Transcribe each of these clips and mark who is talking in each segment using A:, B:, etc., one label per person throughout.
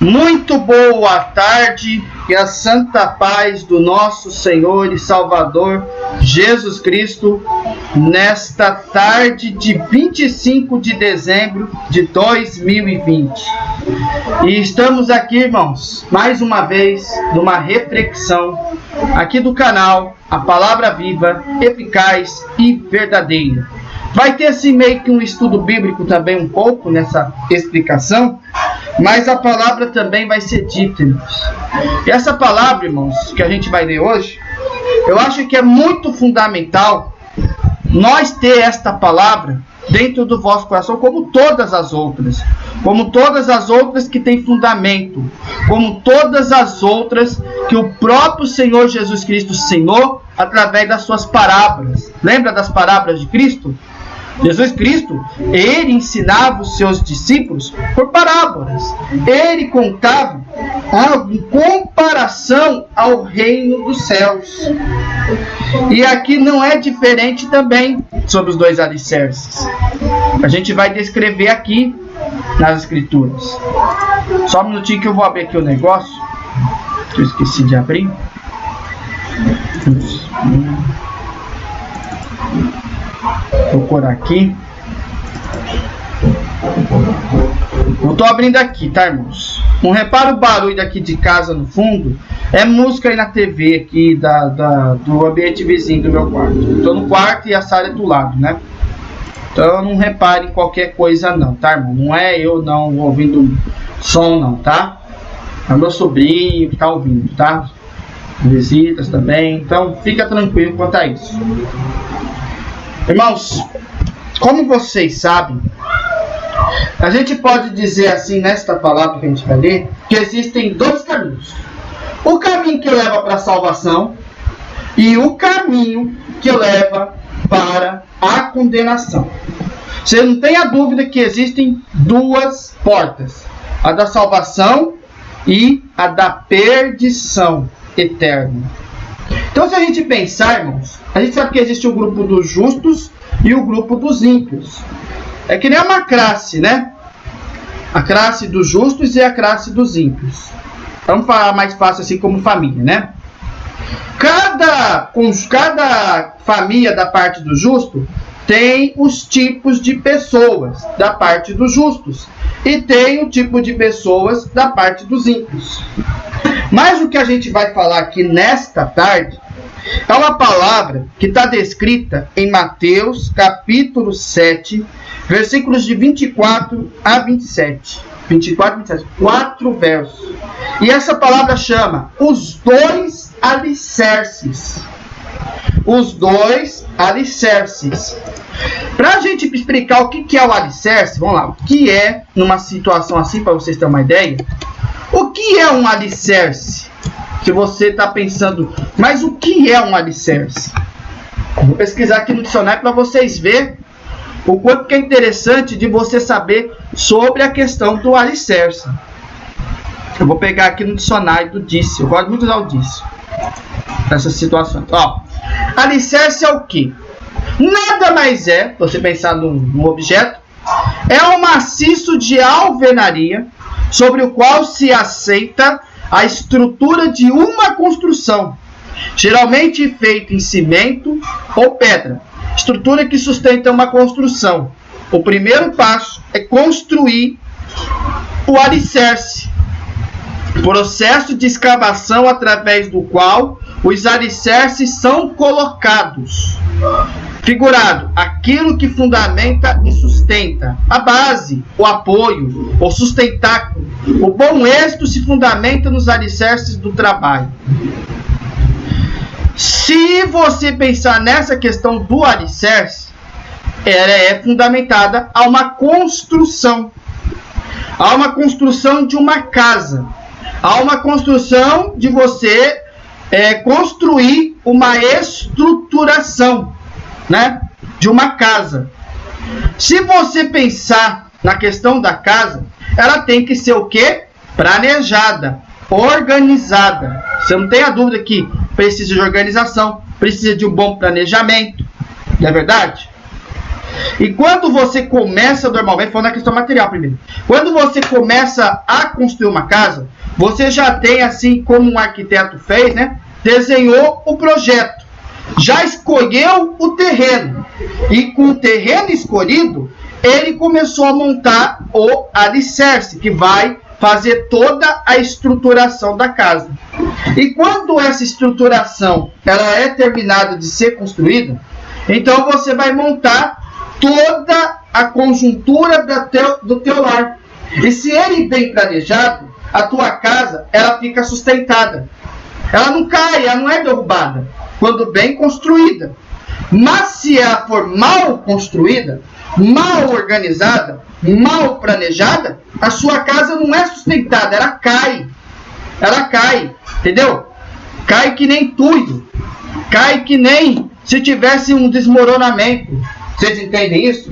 A: Muito boa tarde e a santa paz do nosso Senhor e Salvador Jesus Cristo nesta tarde de 25 de dezembro de 2020. E estamos aqui, irmãos, mais uma vez numa reflexão aqui do canal A Palavra Viva, Eficaz e Verdadeira. Vai ter assim meio que um estudo bíblico também um pouco nessa explicação, mas a palavra também vai ser dita, irmãos. E essa palavra, irmãos, que a gente vai ler hoje, eu acho que é muito fundamental nós ter esta palavra dentro do vosso coração, como todas as outras que têm fundamento, como todas as outras que o próprio Senhor Jesus Cristo ensinou através das suas parábolas. Lembra das parábolas de Cristo? Jesus Cristo, ele ensinava os seus discípulos por parábolas. Ele contava algo em comparação ao reino dos céus. E aqui não é diferente também sobre os dois alicerces. A gente vai descrever aqui nas escrituras. Só um minutinho que eu vou abrir aqui o negócio, que eu esqueci de abrir. Vou procurar aqui. Eu tô abrindo aqui, tá, irmãos? Não repara o barulho daqui de casa no fundo. É música aí na TV aqui do ambiente vizinho do meu quarto. Eu tô no quarto e a sala é do lado, né? Então não repare em qualquer coisa não, tá, irmão? Não é eu não ouvindo som não, tá? É meu sobrinho que tá ouvindo, tá? Visitas também. Então fica tranquilo quanto a isso. Irmãos, como vocês sabem, a gente pode dizer assim, nesta palavra que a gente vai ler, que existem dois caminhos. O caminho que leva para a salvação e o caminho que leva para a condenação. Você não tem a dúvida que existem duas portas. A da salvação e a da perdição eterna. Então, se a gente pensar, irmãos, a gente sabe que existe o grupo dos justos e o grupo dos ímpios. É que nem uma classe, né? A classe dos justos e a classe dos ímpios. Vamos falar mais fácil assim como família, né? Cada família da parte do justo tem os tipos de pessoas da parte dos justos. E tem o tipo de pessoas da parte dos ímpios. Mas o que a gente vai falar aqui nesta tarde é uma palavra que está descrita em Mateus capítulo 7, versículos de 24 a 27. 24 e 27, 4 versos. E essa palavra chama os dois alicerces. Os dois alicerces. Para a gente explicar o que é o alicerce, vamos lá. O que é, numa situação assim, para vocês terem uma ideia, o que é um alicerce? Que você está pensando, mas o que é um alicerce? Vou pesquisar aqui no dicionário para vocês verem o quanto que é interessante de você saber sobre a questão do alicerce. Eu vou pegar aqui no dicionário do Dício. Eu gosto muito de usar o Dício nessas situações. Ó, alicerce é o quê? Nada mais é, você pensar num objeto, é um maciço de alvenaria sobre o qual se aceita a estrutura de uma construção, geralmente feita em cimento ou pedra. Estrutura que sustenta uma construção. O primeiro passo é construir o alicerce, processo de escavação através do qual os alicerces são colocados. Figurado, aquilo que fundamenta e sustenta. A base, o apoio, o sustentáculo. O bom êxito se fundamenta nos alicerces do trabalho. Se você pensar nessa questão do alicerce, ela é fundamentada a uma construção. A uma construção de uma casa. A uma construção de você construir uma estruturação, né, de uma casa. Se você pensar na questão da casa, ela tem que ser o quê? Planejada, organizada. Você não tem a dúvida que precisa de organização, precisa de um bom planejamento, não é verdade? E quando você começa normalmente, falando na questão material primeiro, quando você começa a construir uma casa, você já tem, assim como um arquiteto fez, né? Desenhou o projeto, já escolheu o terreno, e com o terreno escolhido, ele começou a montar o alicerce, que vai fazer toda a estruturação da casa. E quando essa estruturação ela é terminada de ser construída, então você vai montar toda a conjuntura do teu lar. E se ele bem planejado, a tua casa ela fica sustentada. Ela não cai, ela não é derrubada, quando bem construída. Mas se ela for mal construída, mal organizada, mal planejada, a sua casa não é sustentada, ela cai. Ela cai, entendeu? Cai que nem tudo. Cai que nem se tivesse um desmoronamento. Vocês entendem isso?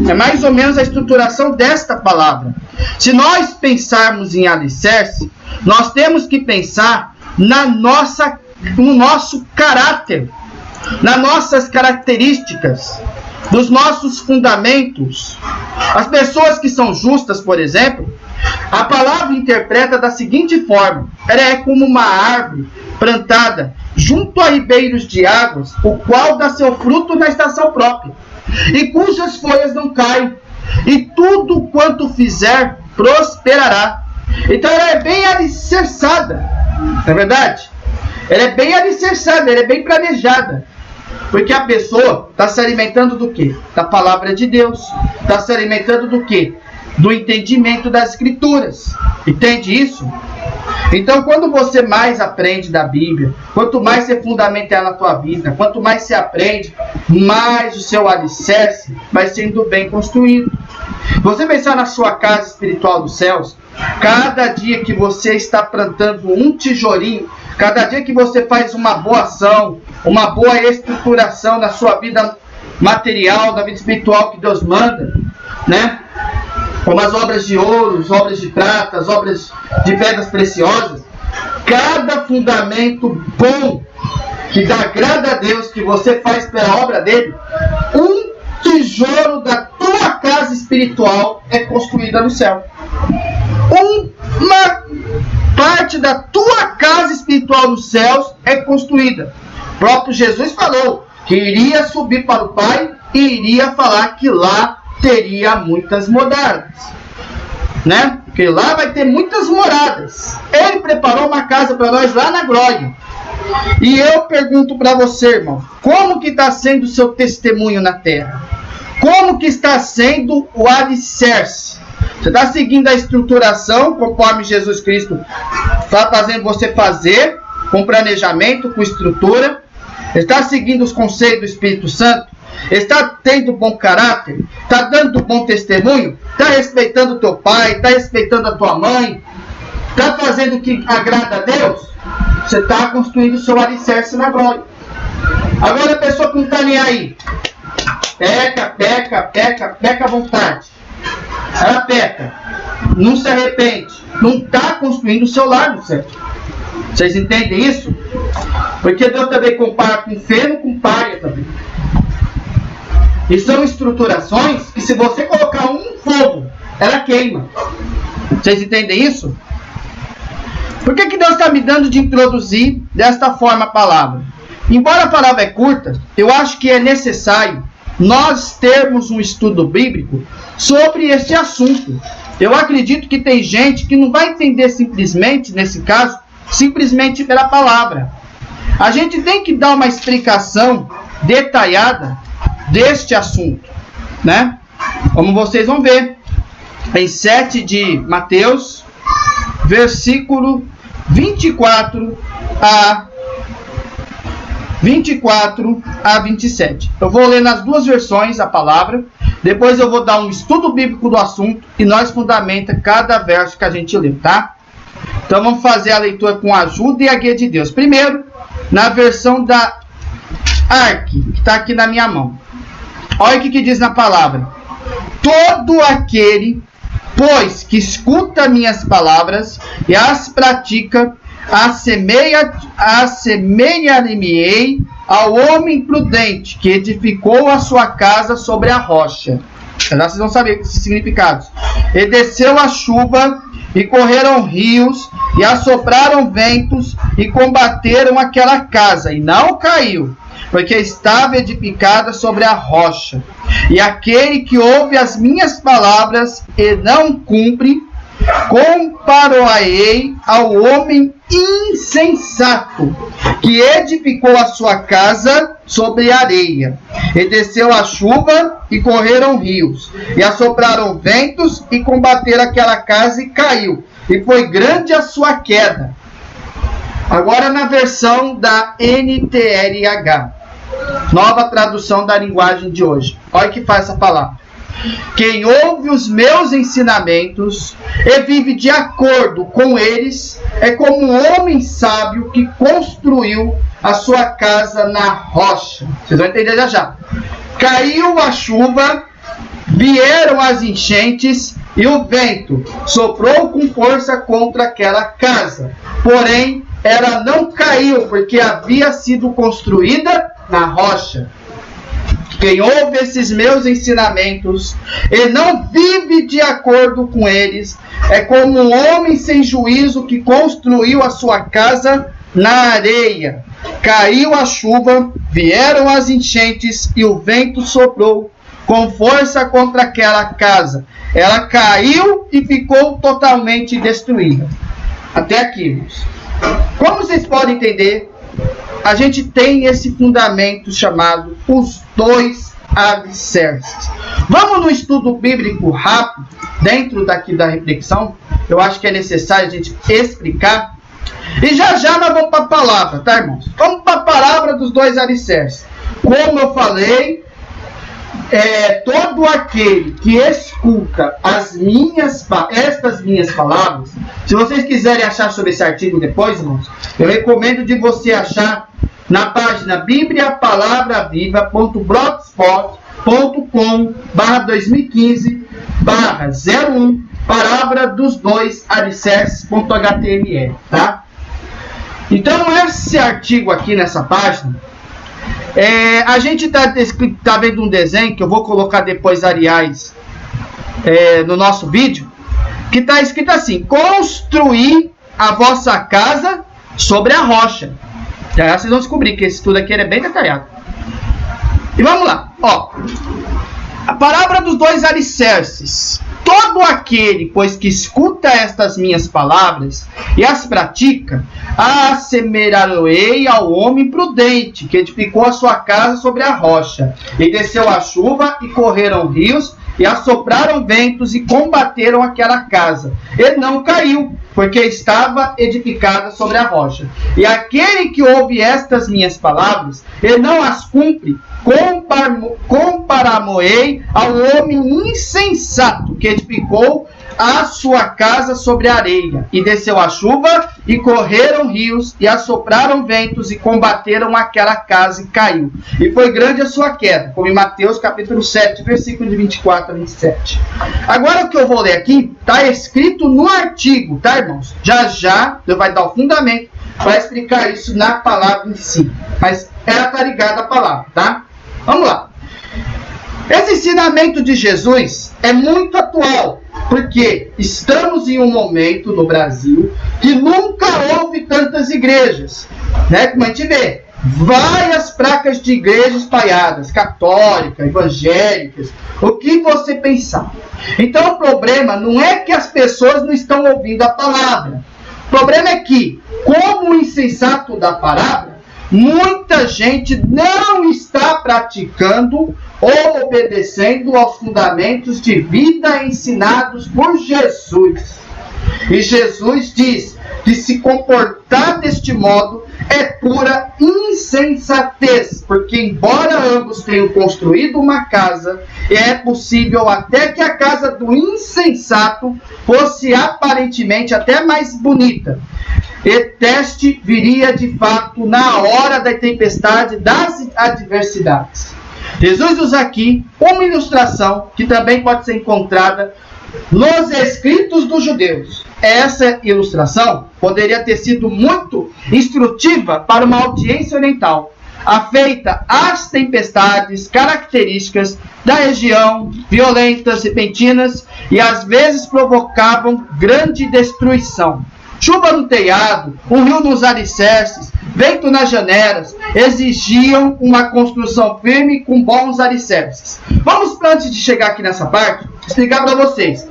A: É mais ou menos a estruturação desta palavra. Se nós pensarmos em alicerce, nós temos que pensar no nosso caráter, nas nossas características, nos nossos fundamentos. As pessoas que são justas, por exemplo, a palavra interpreta da seguinte forma: ela é como uma árvore plantada junto a ribeiros de águas, o qual dá seu fruto na estação própria, e cujas folhas não caem, e tudo quanto fizer prosperará. Então ela é bem alicerçada, não é verdade? Ela é bem alicerçada, ela é bem planejada. Porque a pessoa está se alimentando do quê? Da palavra de Deus. Está se alimentando do quê? Do entendimento das Escrituras. Entende isso? Então, quando você mais aprende da Bíblia, quanto mais você fundamenta ela na tua vida, quanto mais você aprende, mais o seu alicerce vai sendo bem construído. Você pensar na sua casa espiritual dos céus, cada dia que você está plantando um tijolinho, cada dia que você faz uma boa ação, uma boa estruturação na sua vida material, na vida espiritual que Deus manda, né? Como as obras de ouro, as obras de prata, as obras de pedras preciosas, cada fundamento bom que dá agrada a Deus, que você faz pela obra dele, um tijolo da tua casa espiritual é construída no céu. Uma parte da tua casa espiritual nos céus é construída. O próprio Jesus falou que iria subir para o Pai e iria falar que lá teria muitas moradas, né? Porque lá vai ter muitas moradas. Ele preparou uma casa para nós lá na glória. E eu pergunto para você, irmão, como que está sendo o seu testemunho na terra? Como que está sendo o alicerce? Você está seguindo a estruturação conforme Jesus Cristo está fazendo você fazer, com planejamento, com estrutura? Está seguindo os conselhos do Espírito Santo? Está tendo bom caráter? Está dando bom testemunho? Está respeitando o teu pai? Está respeitando a tua mãe? Está fazendo o que agrada a Deus? Você está construindo o seu alicerce na glória. Agora a pessoa que não está nem aí, peca à vontade. Ela peca, não se arrepende, não está construindo o seu lar no céu. Vocês entendem isso? Porque Deus também compara com feno, com palha também. E são estruturações que, se você colocar um fogo, ela queima. Vocês entendem isso? Por que Deus está me dando de introduzir desta forma a palavra? Embora a palavra é curta, eu acho que é necessário nós termos um estudo bíblico sobre esse assunto. Eu acredito que tem gente que não vai entender simplesmente, nesse caso, simplesmente pela palavra. A gente tem que dar uma explicação detalhada deste assunto, né? Como vocês vão ver, em 7 de Mateus, versículo 24 a 27. Eu vou ler nas duas versões a palavra, depois eu vou dar um estudo bíblico do assunto e nós fundamenta cada verso que a gente lê, tá? Então vamos fazer a leitura com a ajuda e a guia de Deus. Primeiro, na versão da Ark, que está aqui na minha mão. Olha o que diz na palavra: todo aquele, pois, que escuta minhas palavras e as pratica, assemelhar-me-ei ao homem prudente que edificou a sua casa sobre a rocha. Já vocês vão saber esses significados. E desceu a chuva, e correram rios, e assopraram ventos, e combateram aquela casa, e não caiu, porque estava edificada sobre a rocha. E aquele que ouve as minhas palavras e não cumpre, comparou-ei ao homem insensato, que edificou a sua casa sobre a areia. E desceu a chuva, e correram rios, e assopraram ventos, e combateram aquela casa, e caiu. E foi grande a sua queda. Agora na versão da NTLH, nova tradução da linguagem de hoje. Olha o que faz essa palavra. Quem ouve os meus ensinamentos e vive de acordo com eles é como um homem sábio que construiu a sua casa na rocha. Vocês vão entender já já. Caiu a chuva, vieram as enchentes e o vento soprou com força contra aquela casa. Porém, ela não caiu porque havia sido construída na rocha. Quem ouve esses meus ensinamentos e não vive de acordo com eles é como um homem sem juízo que construiu a sua casa na areia. Caiu a chuva, vieram as enchentes e o vento soprou com força contra aquela casa. Ela caiu e ficou totalmente destruída. Até aqui, irmãos. Como vocês podem entender, a gente tem esse fundamento chamado os dois alicerces. Vamos no estudo bíblico rápido, dentro daqui da reflexão. Eu acho que é necessário a gente explicar. E já já nós vamos para a palavra, tá, irmãos? Vamos para a palavra dos dois alicerces. Como eu falei, todo aquele que escuta estas minhas palavras, se vocês quiserem achar sobre esse artigo depois, irmãos, eu recomendo de você achar na página bibliapalabraviva.blogspot.com/2015/01 palavra dos dois alicerces.html, tá? Então, esse artigo aqui nessa página, a gente tá vendo um desenho que eu vou colocar depois, aliás, no nosso vídeo, que está escrito assim: construir a vossa casa sobre a rocha. Já vocês vão descobrir que esse estudo aqui é bem detalhado. E vamos lá, ó. A palavra dos dois alicerces. Todo aquele, pois, que escuta estas minhas palavras e as pratica, assemelhar-ei ao homem prudente, que edificou a sua casa sobre a rocha. E desceu a chuva, e correram rios, e assopraram ventos, e combateram aquela casa. E não caiu, porque estava edificada sobre a rocha. E aquele que ouve estas minhas palavras e não as cumpre, comparar-me-ei ao homem insensato que edificou a sua casa sobre a areia. E desceu a chuva, e correram rios, e assopraram ventos, e combateram aquela casa, e caiu. E foi grande a sua queda, como em Mateus capítulo 7, versículo de 24 a 27. Agora o que eu vou ler aqui, está escrito no artigo, tá, irmãos? Já já Deus vai dar o fundamento para explicar isso na palavra em si. Mas ela está ligada à palavra, tá? Vamos lá. Esse ensinamento de Jesus é muito atual, porque estamos em um momento no Brasil que nunca houve tantas igrejas, né? Como a gente vê, várias placas de igrejas espalhadas, católicas, evangélicas, o que você pensar. Então o problema não é que as pessoas não estão ouvindo a palavra. O problema é que, como o insensato da palavra, muita gente não está praticando ou obedecendo aos fundamentos de vida ensinados por Jesus. E Jesus diz que se comportar deste modo é pura insensatez, porque embora ambos tenham construído uma casa, é possível até que a casa do insensato fosse aparentemente até mais bonita. E teste viria de fato na hora da tempestade, das adversidades. Jesus usa aqui uma ilustração que também pode ser encontrada nos escritos dos judeus. Essa ilustração poderia ter sido muito instrutiva para uma audiência oriental, afeita às tempestades características da região, violentas, repentinas, e às vezes provocavam grande destruição. Chuva no telhado, um rio nos alicerces, vento nas janelas, exigiam uma construção firme com bons alicerces. Vamos, antes de chegar aqui nessa parte, explicar para vocês.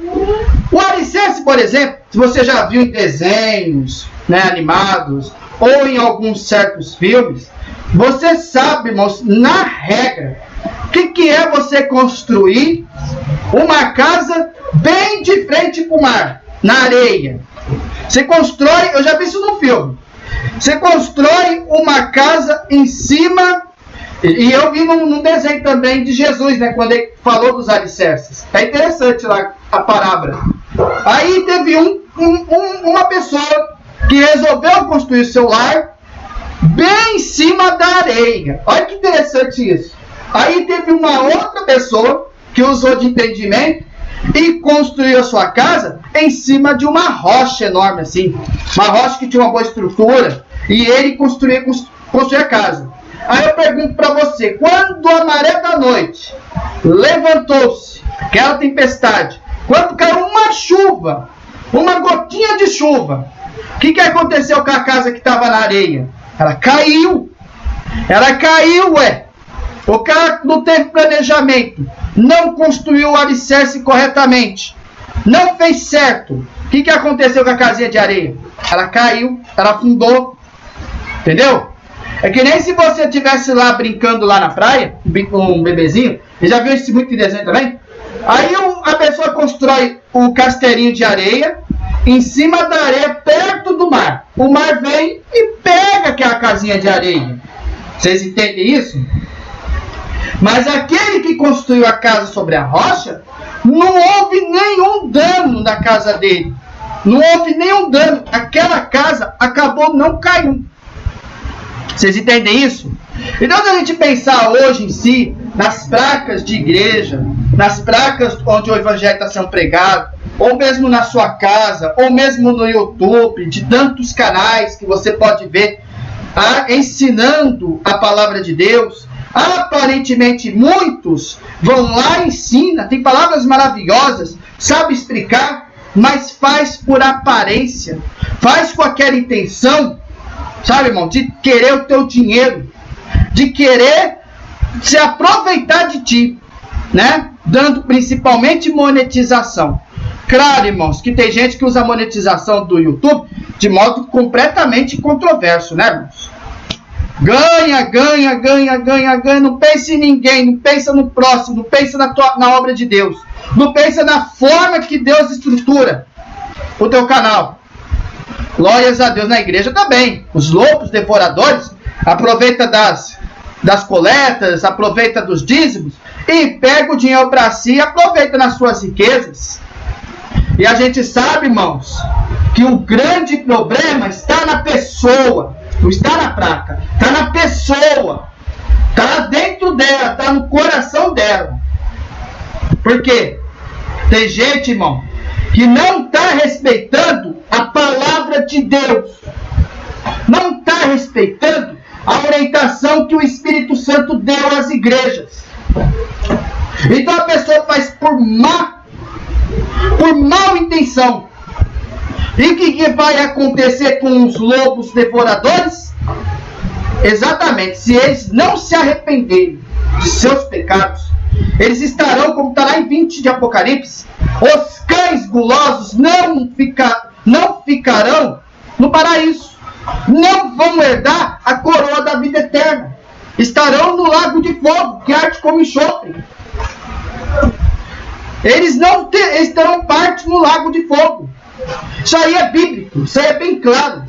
A: O alicerce, por exemplo, se você já viu em desenhos, né, animados, ou em alguns certos filmes, você sabe, irmãos, na regra, o que é você construir uma casa bem de frente para o mar, na areia. Você constrói, eu já vi isso no filme, você constrói uma casa em cima, e eu vi num desenho também de Jesus, né, quando ele falou dos alicerces. É interessante lá a parábola. Aí teve uma pessoa que resolveu construir o seu lar bem em cima da areia. Olha que interessante isso. Aí teve uma outra pessoa que usou de entendimento e construiu a sua casa em cima de uma rocha enorme assim. Uma rocha que tinha uma boa estrutura. E ele construiu a casa. Aí eu pergunto para você, quando a maré da noite levantou-se, aquela tempestade, quando caiu uma chuva, uma gotinha de chuva, o que aconteceu com a casa que estava na areia? Ela caiu. Ela caiu, ué. O cara não teve planejamento, não construiu o alicerce corretamente, não fez certo. O que aconteceu com a casinha de areia? Ela caiu, ela afundou. Entendeu? É que nem se você estivesse lá brincando lá na praia, um bebezinho, e já viu isso muito em desenho também? Aí a pessoa constrói um castelinho de areia em cima da areia, perto do mar. O mar vem e pega aquela casinha de areia. Vocês entendem isso? Mas aquele que construiu a casa sobre a rocha, não houve nenhum dano na casa dele. Não houve nenhum dano. Aquela casa acabou não caindo. Vocês entendem isso? Então, se a gente pensar hoje em si, nas placas de igreja, nas placas onde o evangelho está sendo pregado, ou mesmo na sua casa, ou mesmo no YouTube, de tantos canais que você pode ver ensinando a palavra de Deus, aparentemente muitos vão lá e ensinam, tem palavras maravilhosas, sabe explicar, mas faz por aparência, faz com aquela intenção, sabe, irmão, de querer o teu dinheiro, de querer se aproveitar de ti, né? Dando principalmente monetização. Claro, irmãos, que tem gente que usa a monetização do YouTube de modo completamente controverso, né, irmãos? Ganha, não pensa em ninguém, não pensa no próximo, não pensa na obra de Deus, não pensa na forma que Deus estrutura o teu canal. Glórias a Deus. Na igreja também. Os lobos devoradores aproveitam das coletas, aproveita dos dízimos e pega o dinheiro para si e aproveita nas suas riquezas. E a gente sabe, irmãos, que o grande problema está na pessoa, não está na placa, está na pessoa, está dentro dela, está no coração dela. Por quê? Tem gente, irmão, que não está respeitando a palavra de Deus, não está respeitando a orientação que o Espírito Santo deu às igrejas. Então a pessoa faz por mal intenção. E o que vai acontecer com os lobos devoradores? Exatamente, se eles não se arrependerem de seus pecados, eles estarão, como está lá em 20 de Apocalipse, os cães gulosos não ficarão no paraíso, não vão herdar a coroa da vida eterna, estarão no lago de fogo, que arde como enxofre. Eles terão parte no lago de fogo. Isso aí é bíblico, isso aí é bem claro.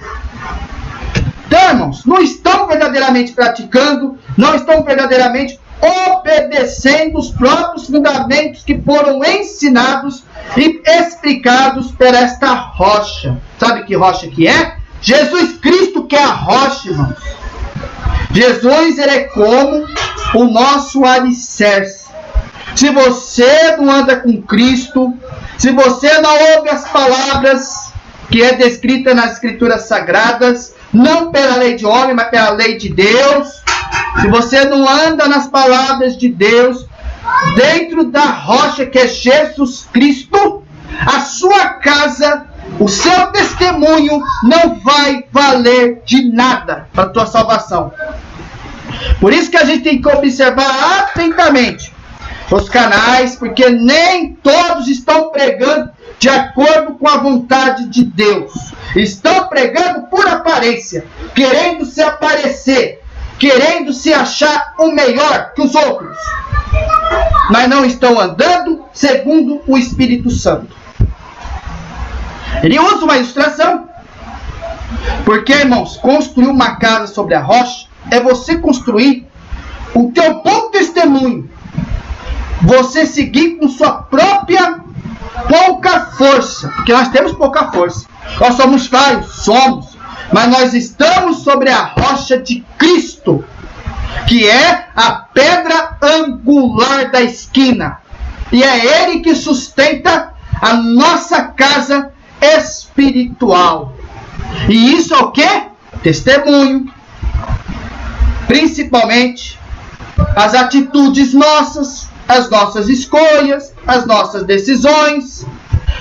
A: Então, irmãos, não estão verdadeiramente praticando, não estão verdadeiramente obedecendo os próprios fundamentos que foram ensinados e explicados por esta rocha. Sabe que rocha que é? Jesus Cristo, que é a rocha, irmãos. Jesus, ele é como o nosso alicerce. Se você não anda com Cristo, Se você não ouve as palavras que é descrita nas Escrituras Sagradas, não pela lei de homem, mas pela lei de Deus, se você não anda nas palavras de Deus, dentro da rocha que é Jesus Cristo, a sua casa, o seu testemunho não vai valer de nada para a tua salvação. Por isso que a gente tem que observar atentamente os canais, porque nem todos estão pregando de acordo com a vontade de Deus. Estão pregando por aparência, querendo se aparecer, querendo se achar o melhor que os outros, mas não estão andando segundo o Espírito Santo. Ele usa uma ilustração, porque, irmãos, construir uma casa sobre a rocha é você construir o teu bom testemunho, você seguir com sua própria pouca força, porque nós temos pouca força, nós somos falhos, somos, mas nós estamos sobre a rocha de Cristo, que é a pedra angular da esquina, e é Ele que sustenta a nossa casa espiritual. E isso é o quê? Testemunho. Principalmente as atitudes nossas, as nossas escolhas, as nossas decisões,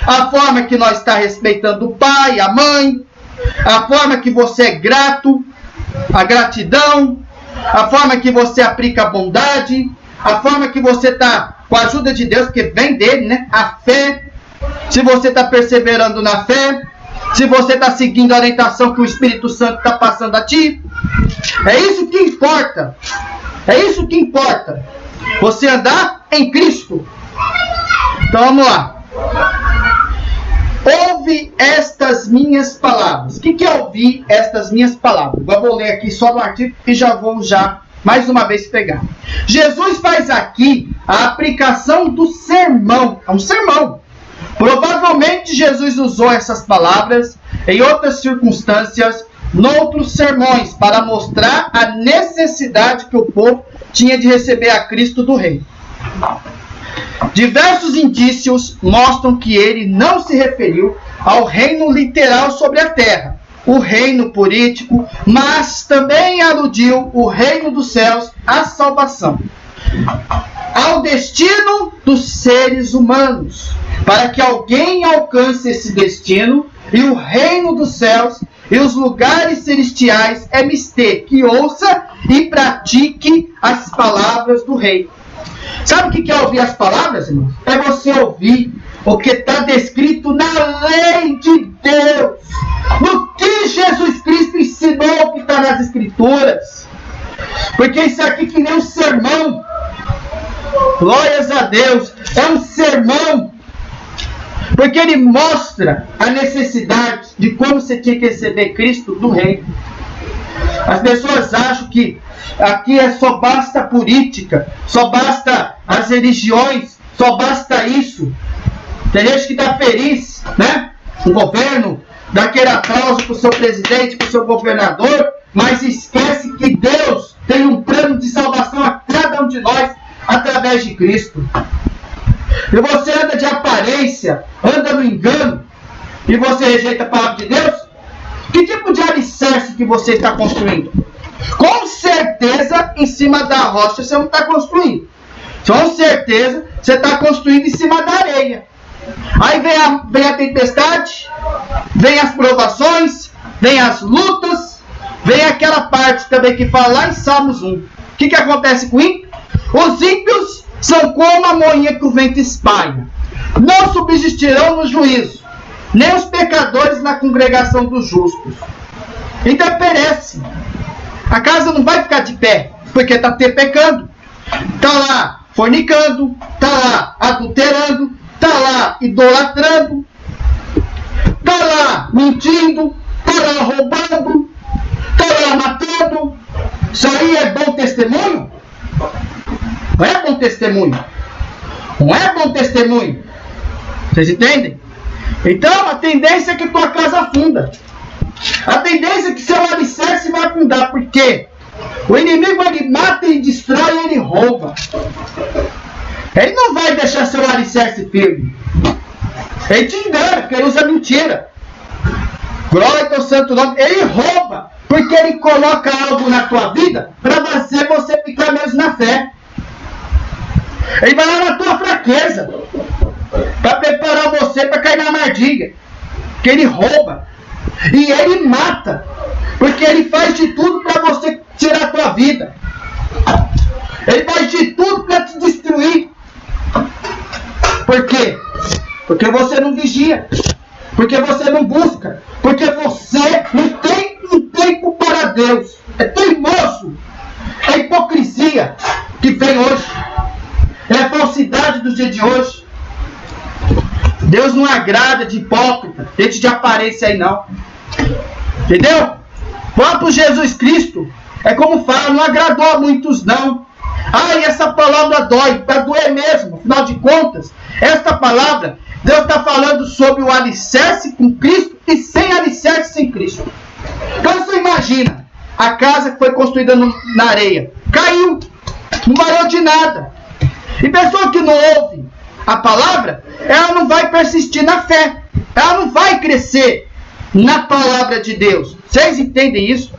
A: a forma que nós está respeitando o pai, a mãe, a forma que você é grato, a gratidão, a forma que você aplica a bondade, a forma que você está, com a ajuda de Deus, porque vem dele, né? A fé, se você está perseverando na fé, se você está seguindo a orientação que o Espírito Santo está passando a ti. É isso que importa. É isso que importa. Você andar em Cristo. Então vamos lá. Ouve estas minhas palavras. O que é ouvir estas minhas palavras? Eu vou ler aqui só no artigo e já vou mais uma vez pegar. Jesus faz aqui a aplicação do sermão. É um sermão. Provavelmente Jesus usou essas palavras em outras circunstâncias, noutros sermões, para mostrar a necessidade que o povo tinha de receber a Cristo do Rei. Diversos indícios mostram que ele não se referiu ao reino literal sobre a terra, o reino político, mas também aludiu o reino dos céus à salvação, ao destino dos seres humanos, para que alguém alcance esse destino, e o reino dos céus e os lugares celestiais é mister que ouça e pratique as palavras do rei. Sabe o que é ouvir as palavras, irmãos? É você ouvir o que está descrito na lei de Deus, no que Jesus Cristo ensinou, que está nas Escrituras. Porque isso aqui que nem um sermão. Glórias a Deus, é um sermão. Porque ele mostra a necessidade de como você tinha que receber Cristo do Rei. As pessoas acham que aqui só basta política, só basta as religiões, só basta isso. Tem gente que está feliz, né? O governo dá aquele aplauso para o seu presidente, para o seu governador, mas esquece que Deus tem um plano de salvação a cada um de nós através de Cristo. E você anda de aparência, anda no engano, e você rejeita a palavra de Deus? Que tipo de alicerce que você está construindo? Com certeza, em cima da rocha você não está construindo. Com certeza, você está construindo em cima da areia. Aí vem a tempestade, vem as provações, vem as lutas, vem aquela parte também que fala lá em Salmos 1. O que acontece com o ímpio? Os ímpios são como a moinha que o vento espalha. Não subsistirão no juízo, nem os pecadores na congregação dos justos. Então perece. A casa não vai ficar de pé, porque está pecando. Está lá fornicando, está lá adulterando, está lá idolatrando, está lá mentindo, está lá roubando, está lá matando. Isso aí é bom testemunho? Não é bom testemunho. Não é bom testemunho. Vocês entendem? Então, a tendência é que tua casa afunda. A tendência é que seu alicerce vai afundar. Por quê? O inimigo, ele mata, ele destrói, ele rouba. Ele não vai deixar seu alicerce firme. Ele te engana, porque ele usa mentira. Glória ao teu santo nome. Ele rouba, porque ele coloca algo na tua vida para você ficar mesmo na fé. Ele vai lá na tua fraqueza para preparar você para cair na armadilha. Que ele rouba. E ele mata. Porque ele faz de tudo para você tirar a tua vida. Ele faz de tudo para te destruir. Por quê? Porque você não vigia. Porque você não busca. Porque você não tem um tempo para Deus. É teimoso. É hipocrisia que vem hoje. É a falsidade do dia de hoje. Deus não agrada de hipócrita, gente de aparência aí não. Entendeu? O próprio Jesus Cristo, é como fala, não agradou a muitos não. E essa palavra dói, para doer mesmo. Afinal de contas, esta palavra, Deus está falando sobre o alicerce com Cristo e sem alicerce sem Cristo. Então você imagina, a casa que foi construída na areia, caiu, não valeu de nada. E pessoa que não ouve a palavra, ela não vai persistir na fé. Ela não vai crescer na palavra de Deus. Vocês entendem isso?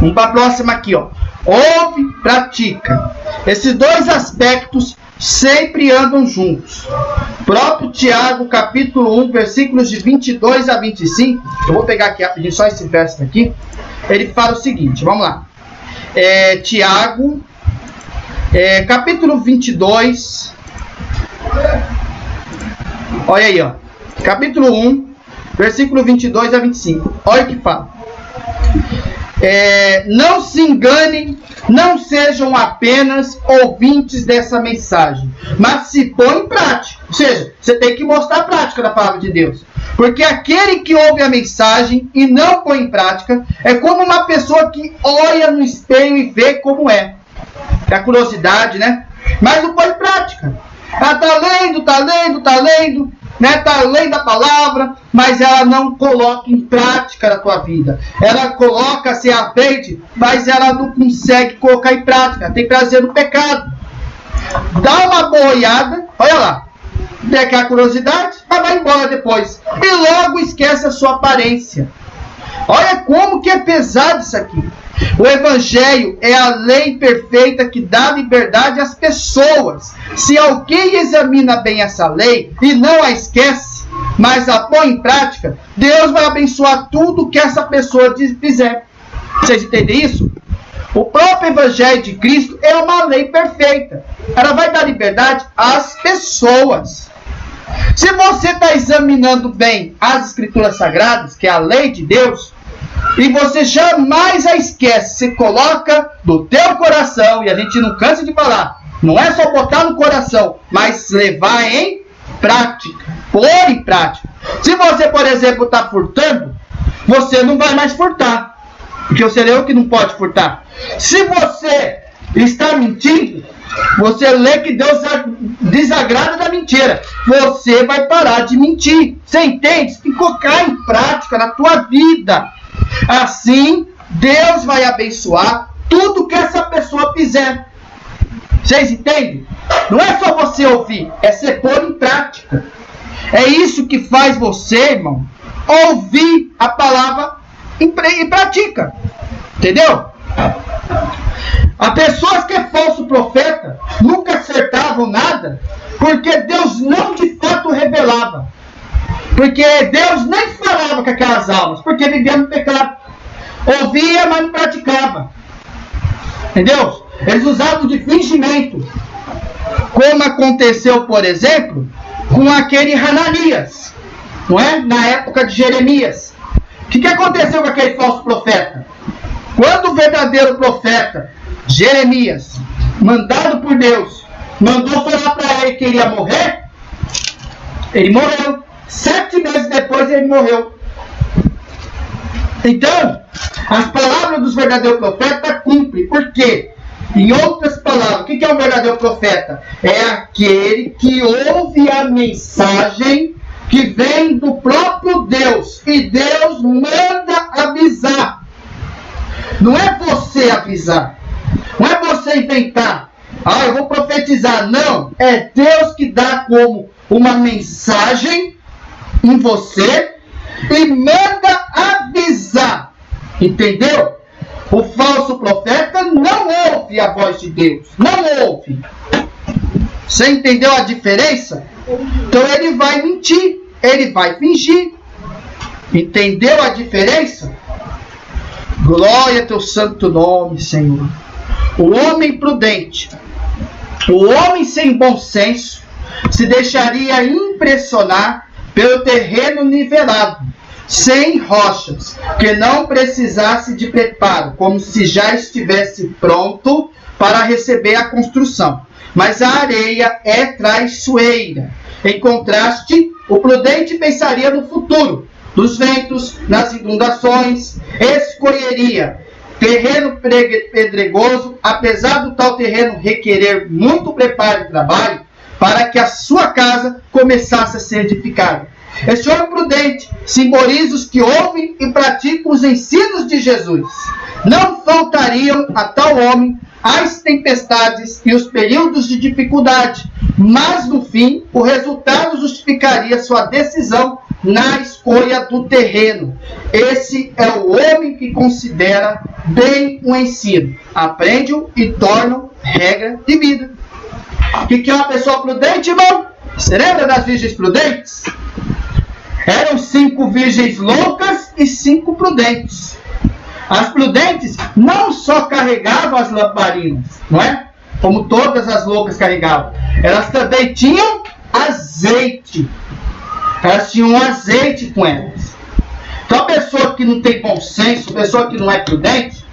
A: Vamos para a próxima aqui, ó. Ouve, pratica. Esses dois aspectos sempre andam juntos. Próprio Tiago, capítulo 1, versículos de 22 a 25. Eu vou pegar aqui rapidinho só esse verso aqui. Ele fala o seguinte, vamos lá. Tiago, capítulo 22. Olha aí, ó. Capítulo 1, versículo 22 a 25. Olha o que fala. Não se enganem, não sejam apenas ouvintes dessa mensagem, mas se põe em prática. Ou seja, você tem que mostrar a prática da palavra de Deus. Porque aquele que ouve a mensagem e não põe em prática é como uma pessoa que olha no espelho e vê como é. É a curiosidade, né? Mas não põe em prática. Ela está lendo, né? Está lendo a palavra, mas ela não coloca em prática na tua vida. Ela coloca, se aprende, mas ela não consegue colocar em prática. Tem prazer no pecado. Dá uma boa olhada, olha lá. Tem aquela curiosidade, mas vai embora depois. E logo esquece a sua aparência. Olha como que é pesado isso aqui. O Evangelho é a lei perfeita que dá liberdade às pessoas. Se alguém examina bem essa lei e não a esquece, mas a põe em prática, Deus vai abençoar tudo que essa pessoa fizer. Vocês entendem isso? O próprio Evangelho de Cristo é uma lei perfeita. Ela vai dar liberdade às pessoas. Se você está examinando bem as Escrituras Sagradas, que é a lei de Deus, e você jamais a esquece, você coloca no teu coração, e a gente não cansa de falar, não é só botar no coração, mas levar em prática, pôr em prática. Se você, por exemplo, está furtando, você não vai mais furtar, porque você leu que não pode furtar. Se você está mentindo, você lê que Deus desagrada da mentira, você vai parar de mentir. Você entende? Você tem que colocar em prática na tua vida. Assim, Deus vai abençoar tudo que essa pessoa fizer. Vocês entendem? Não é só você ouvir, é você pôr em prática. É isso que faz você, irmão, ouvir a palavra e pratica. Entendeu? As pessoas que é falso profeta nunca acertavam nada, porque Deus não de fato revelava. Porque Deus nem falava com aquelas almas, porque vivia no pecado. Ouvia, mas não praticava. Entendeu? Eles usavam de fingimento. Como aconteceu, por exemplo, com aquele Hananias, não é? Na época de Jeremias. O que aconteceu com aquele falso profeta? Quando o verdadeiro profeta, Jeremias, mandado por Deus, mandou falar para ele que ele ia morrer, ele morreu. 7 meses depois ele morreu. Então, as palavras dos verdadeiros profetas cumprem. Por quê? Em outras palavras, o que é um verdadeiro profeta? É aquele que ouve a mensagem que vem do próprio Deus. E Deus manda avisar. Não é você avisar. Não é você inventar. Eu vou profetizar. Não. É Deus que dá como uma mensagem em você e manda avisar. Entendeu? O falso profeta não ouve a voz de Deus. Não ouve. Você entendeu a diferença? Então ele vai mentir. Ele vai fingir. Entendeu a diferença? Glória a teu santo nome, Senhor. O homem prudente, o homem sem bom senso, se deixaria impressionar pelo terreno nivelado, sem rochas, que não precisasse de preparo, como se já estivesse pronto para receber a construção. Mas a areia é traiçoeira. Em contraste, o prudente pensaria no futuro, dos ventos, nas inundações, escolheria terreno pedregoso, apesar do tal terreno requerer muito preparo e trabalho, para que a sua casa começasse a ser edificada. Este homem prudente simboliza os que ouvem e praticam os ensinos de Jesus. Não faltariam a tal homem as tempestades e os períodos de dificuldade, mas no fim o resultado justificaria sua decisão na escolha do terreno. Esse é o homem que considera bem o ensino, aprende-o e torna-o regra de vida. O que é uma pessoa prudente, irmão? Você lembra das virgens prudentes? Eram 5 virgens loucas e 5 prudentes. As prudentes não só carregavam as lamparinas, não é? Como todas as loucas carregavam. Elas também tinham azeite. Elas tinham azeite com elas. Então a pessoa que não tem bom senso, a pessoa que não é prudente,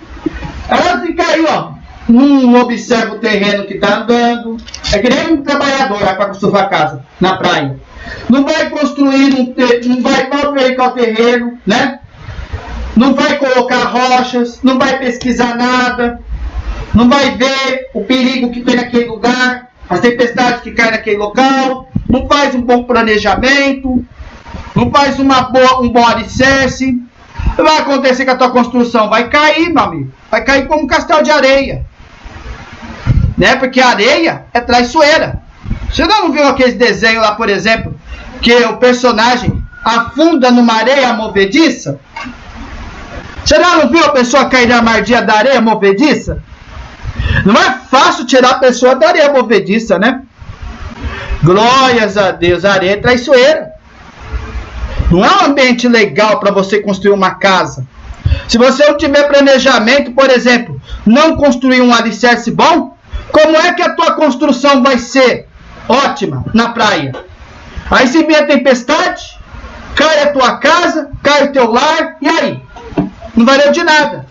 A: ela fica aí, ó. Não observa o terreno que está andando. É que nem um trabalhador vai para construir a casa na praia. Não vai construir, não vai verificar o terreno, né? Não vai colocar rochas, não vai pesquisar nada, não vai ver o perigo que tem naquele lugar, as tempestades que caem naquele local, não faz um bom planejamento, não faz um bom alicerce. O que vai acontecer com a tua construção? Vai cair, meu amigo. Vai cair como um castelo de areia. Né? Porque a areia é traiçoeira. Você não viu aquele desenho lá, por exemplo, que o personagem afunda numa areia movediça? Você não viu a pessoa cair na armadilha da areia movediça? Não é fácil tirar a pessoa da areia movediça, né? Glórias a Deus, a areia é traiçoeira. Não é um ambiente legal para você construir uma casa. Se você não tiver planejamento, por exemplo, não construir um alicerce bom, como é que a tua construção vai ser ótima na praia? Aí se vier a tempestade, cai a tua casa, cai o teu lar, e aí? Não valeu de nada.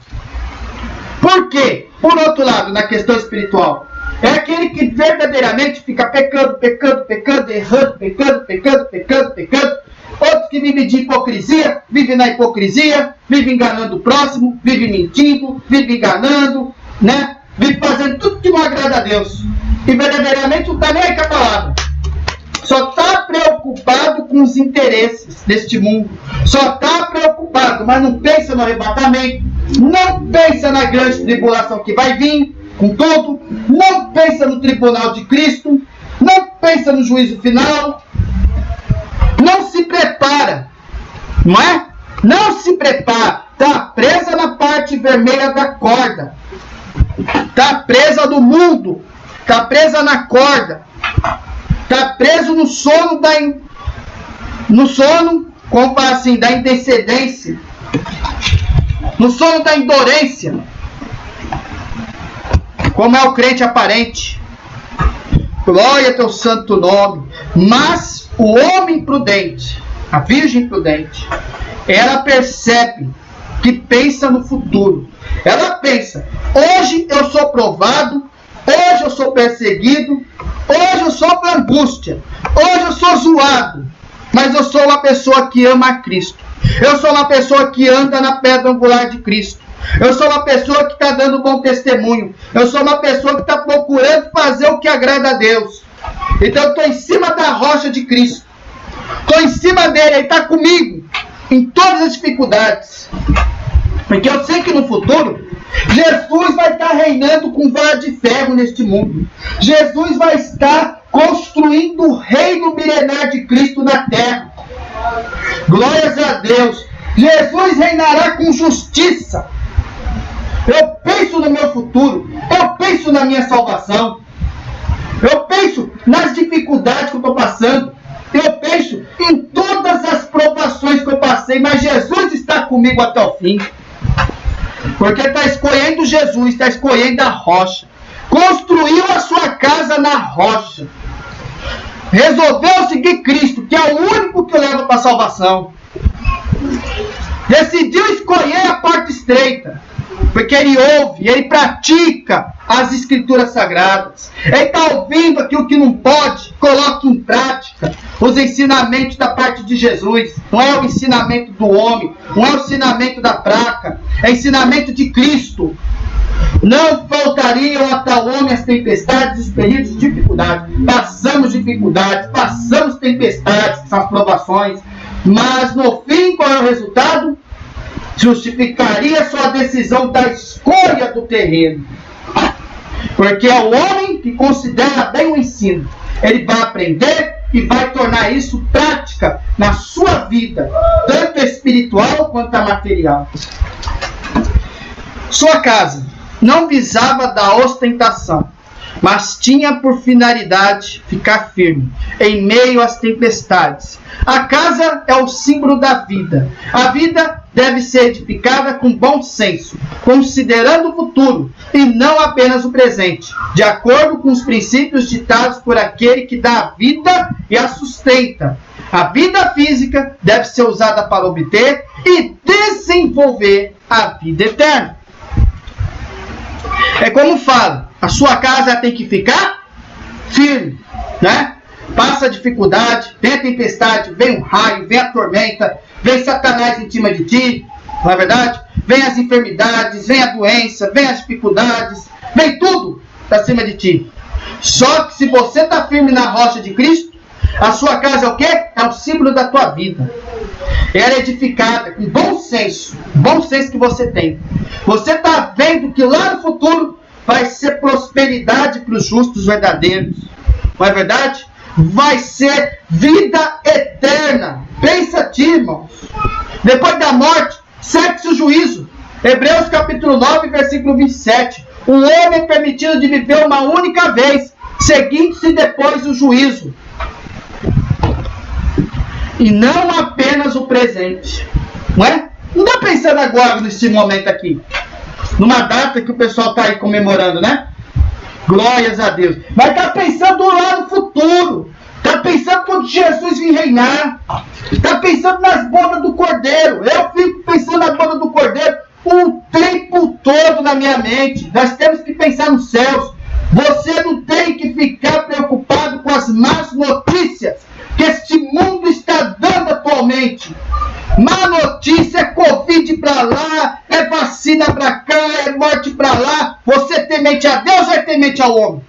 A: Por quê? Por outro lado, na questão espiritual, é aquele que verdadeiramente fica pecando, errando, pecando. Outros que vivem de hipocrisia, vivem na hipocrisia, vivem enganando o próximo, vivem mentindo, vivem enganando, né? Vivem fazendo tudo que não agrada a Deus. E verdadeiramente não está nem aí com a palavra. Só está preocupado com os interesses deste mundo. Só está preocupado, mas não pensa no arrebatamento. Não pensa na grande tribulação que vai vir com tudo. Não pensa no tribunal de Cristo. Não pensa no juízo final. Não se prepara. Não é? Não se prepara. Está presa na parte vermelha da corda. Está presa no mundo. Está presa na corda. Está preso no sono como assim, da indecedência, no sono da indolência, como é o crente aparente. Glória a teu santo nome. Mas o homem prudente, a virgem prudente, ela percebe que pensa no futuro. Ela pensa, hoje eu sou provado, hoje eu sou perseguido, hoje eu sofro angústia, hoje eu sou zoado, mas eu sou uma pessoa que ama a Cristo. Eu sou uma pessoa que anda na pedra angular de Cristo. Eu sou uma pessoa que está dando bom testemunho. Eu sou uma pessoa que está procurando fazer o que agrada a Deus. Então eu estou em cima da rocha de Cristo. Estou em cima dele, ele está comigo em todas as dificuldades. Porque eu sei que no futuro Jesus vai estar reinando com vara de ferro neste mundo. Jesus vai estar construindo o reino milenar de Cristo na terra. Glórias a Deus. Jesus reinará com justiça. Eu penso no meu futuro. Eu penso na minha salvação. Eu penso nas dificuldades que eu estou passando. Eu penso em todas as provações que eu passei. Mas Jesus está comigo até o fim. Porque está escolhendo Jesus, está escolhendo a rocha. Construiu a sua casa na rocha. Resolveu seguir Cristo, que é o único que leva para a salvação. Decidiu escolher a porta estreita. Porque ele ouve, ele pratica as escrituras sagradas. Ele está ouvindo aquilo que não pode, coloca em prática os ensinamentos da parte de Jesus. Não é o ensinamento do homem, não é o ensinamento da placa, é o ensinamento de Cristo. Não faltariam a tal homem as tempestades, os períodos de dificuldade. Passamos dificuldades, passamos tempestades, que são as provações. Mas no fim, qual é o resultado? Justificaria sua decisão da escolha do terreno. Porque é o homem que considera bem o ensino. Ele vai aprender e vai tornar isso prática na sua vida, tanto espiritual quanto material. Sua casa não visava da ostentação, mas tinha por finalidade ficar firme em meio às tempestades. A casa é o símbolo da vida. A vida deve ser edificada com bom senso, considerando o futuro e não apenas o presente, de acordo com os princípios ditados por aquele que dá a vida e a sustenta. A vida física deve ser usada para obter e desenvolver a vida eterna. É como fala, a sua casa tem que ficar firme, né? Passa a dificuldade, vem a tempestade, vem o raio, vem a tormenta, vem Satanás em cima de ti, não é verdade? Vem as enfermidades, vem a doença, vem as dificuldades, vem tudo para cima de ti. Só que se você está firme na rocha de Cristo, a sua casa é o quê? É o símbolo da tua vida. Ela é edificada com bom senso que você tem. Você está vendo que lá no futuro vai ser prosperidade para os justos verdadeiros. Não é verdade? Vai ser vida eterna. Pensa a ti, irmãos. Depois da morte, segue-se o juízo. Hebreus capítulo 9, versículo 27. O homem é permitido de viver uma única vez, seguindo-se depois o juízo. E não apenas o presente. Não é? Não está pensando agora nesse momento aqui. Numa data que o pessoal está aí comemorando, né? Glórias a Deus. Mas está pensando lá no futuro. Está pensando quando Jesus vir reinar. Está pensando nas bodas do Cordeiro. Eu fico pensando nas bodas do Cordeiro o tempo todo na minha mente. Nós temos que pensar nos céus. Você não tem que ficar preocupado com as más notícias que este mundo está dando atualmente. Má notícia é Covid para lá, é vacina para cá, é morte para lá. Você é temente a Deus ou é temente ao homem?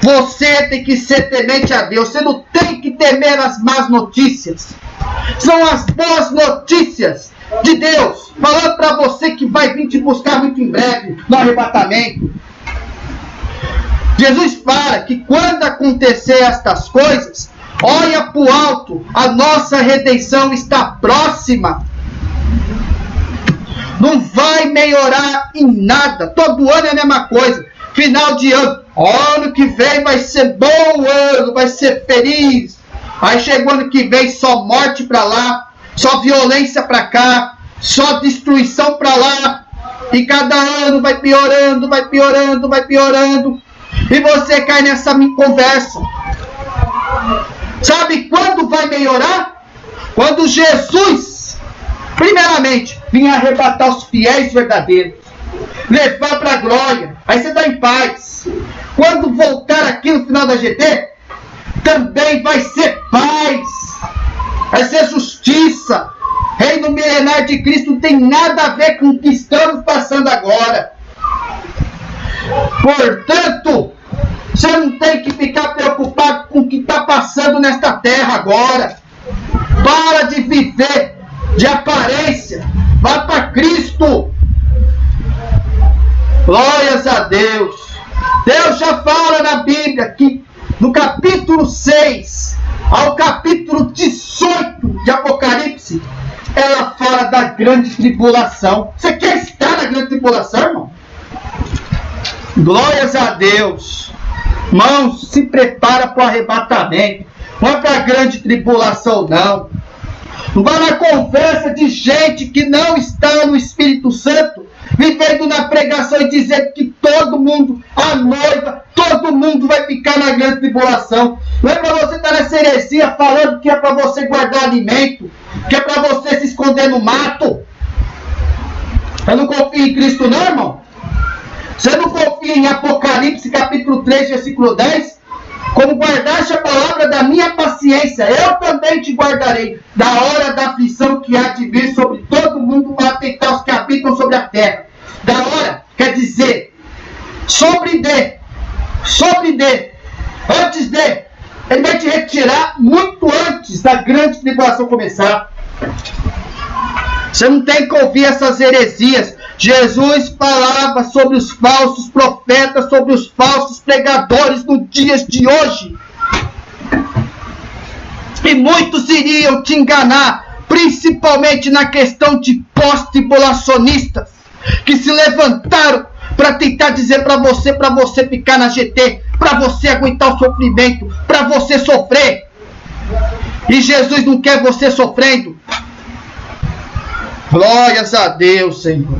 A: Você tem que ser temente a Deus. Você não tem que temer as más notícias. São as boas notícias de Deus, falando para você que vai vir te buscar muito em breve no arrebatamento. Jesus fala que quando acontecer estas coisas, olha para o alto, a nossa redenção está próxima. Não vai melhorar em nada. Todo ano é a mesma coisa. Final de ano. Ano que vem vai ser bom ano, vai ser feliz. Aí chegou ano que vem, só morte para lá, só violência para cá, só destruição para lá. E cada ano vai piorando, vai piorando, vai piorando. E você cai nessa conversa. Sabe quando vai melhorar? Quando Jesus, primeiramente, vir arrebatar os fiéis verdadeiros, levar para a glória. Aí você está em paz. Quando voltar aqui no final da GT, também vai ser paz. Vai ser justiça. Reino milenar de Cristo não tem nada a ver com o que estamos passando agora. Portanto, você não tem que ficar preocupado com o que está passando nesta terra agora. Para de viver de aparência. Vá para Cristo. Glórias a Deus. Deus já fala na Bíblia que no capítulo 6 ao capítulo 18 de Apocalipse, ela fala da grande tribulação. Você quer estar na grande tribulação, irmão? Glórias a Deus. Irmãos, se prepara para o arrebatamento. Não é para a grande tribulação, não. Não vai na conversa de gente que não está no Espírito Santo, vivendo na pregação e dizendo que todo mundo, a noiva, todo mundo vai ficar na grande tribulação. Não é para você estar nessa heresia falando que é para você guardar alimento, que é para você se esconder no mato. Você não confia em Cristo, não, irmão? Você não confia em Apocalipse, capítulo 3, versículo 10? Como guardaste a palavra da minha paciência, eu também te guardarei da hora da aflição que há de vir sobre todo mundo para tentar os que habitam sobre a terra. Da hora, quer dizer, antes de, ele vai te retirar muito antes da grande tribulação começar. Você não tem que ouvir essas heresias. Jesus falava sobre os falsos profetas, sobre os falsos pregadores nos dias de hoje. E muitos iriam te enganar, principalmente na questão de pós-tribulacionistas, que se levantaram para tentar dizer para você ficar na GT, para você aguentar o sofrimento, para você sofrer. E Jesus não quer você sofrendo. Glórias a Deus, Senhor.